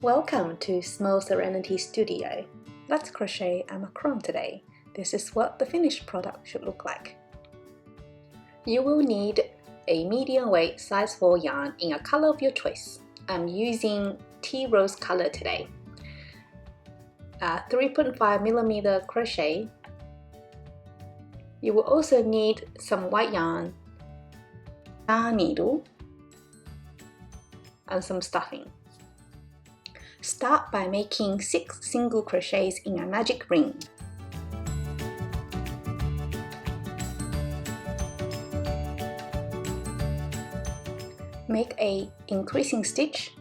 Welcome to Small Serenity Studio. Let's crochet a macaron today. This is what the finished product should look like. You will need a medium weight size 4 yarn in a color of your choice. I'm using tea rose color today. 3.5mm crochet. You will also need some white yarn needle, and some stuffing. Start by making 6 single crochets in a magic ring. Make an increasing stitch.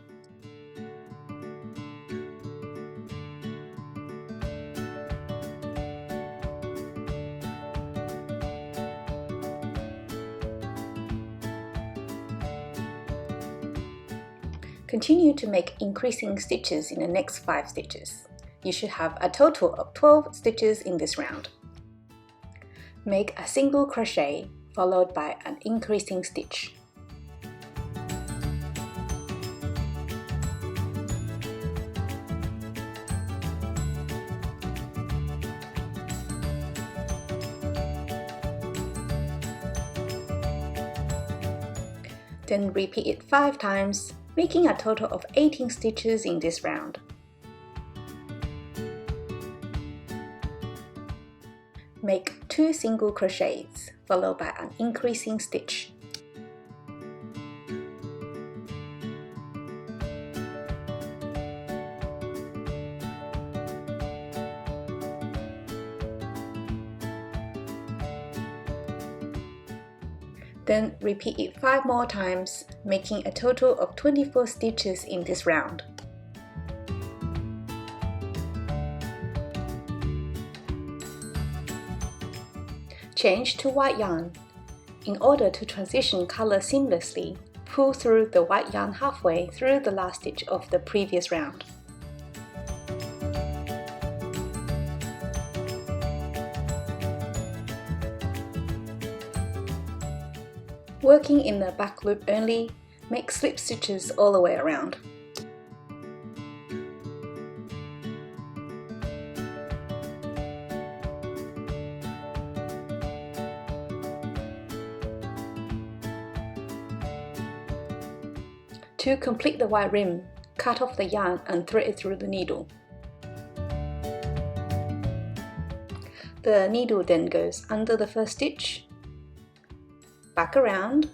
Continue to make increasing stitches in the next 5 stitches. You should have a total of 12 stitches in this round. Make a single crochet followed by an increasing stitch. Then repeat it 5 times, making a total of 18 stitches in this round. Make 2 single crochets, followed by an increasing stitch. Then repeat it 5 more times, making a total of 24 stitches in this round. Change to white yarn. In order to transition color seamlessly, pull through the white yarn halfway through the last stitch of the previous round. Working in the back loop only, make slip stitches all the way around. To complete the white rim, cut off the yarn and thread it through the needle. The needle then goes under the first stitch, back around,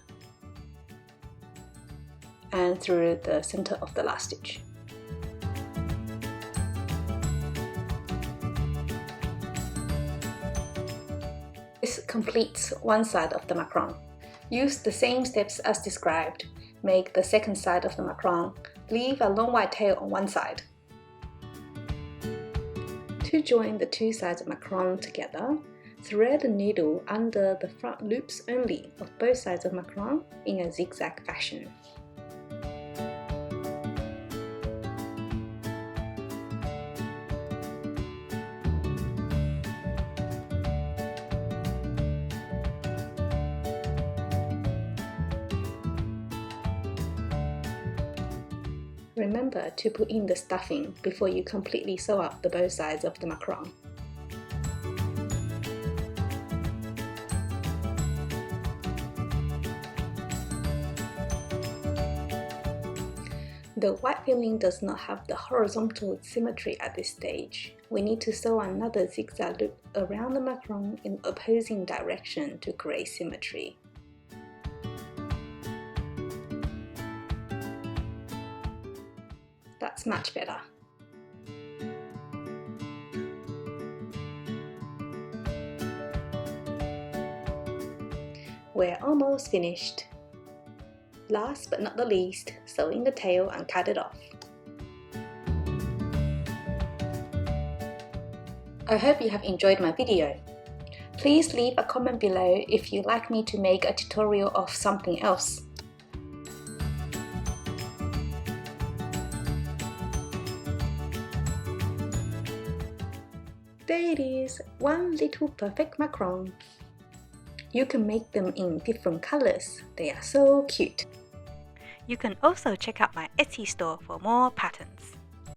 and through the center of the last stitch. This completes one side of the macaron. Use the same steps as described. Make the second side of the macaron. Leave a long white tail on one side. To join the 2 sides of macaron together, thread the needle under the front loops only of both sides of macaron in a zigzag fashion. Remember to put in the stuffing before you completely sew up the both sides of the macaron. The white filling does not have the horizontal symmetry at this stage. We need to sew another zigzag loop around the macaron in opposing direction to create symmetry. That's much better. We're almost finished. Last but not the least, sew in the tail and cut it off. I hope you have enjoyed my video. Please leave a comment below if you'd like me to make a tutorial of something else. There it is, one little perfect macaron. You can make them in different colors. They are so cute. You can also check out my Etsy store for more patterns.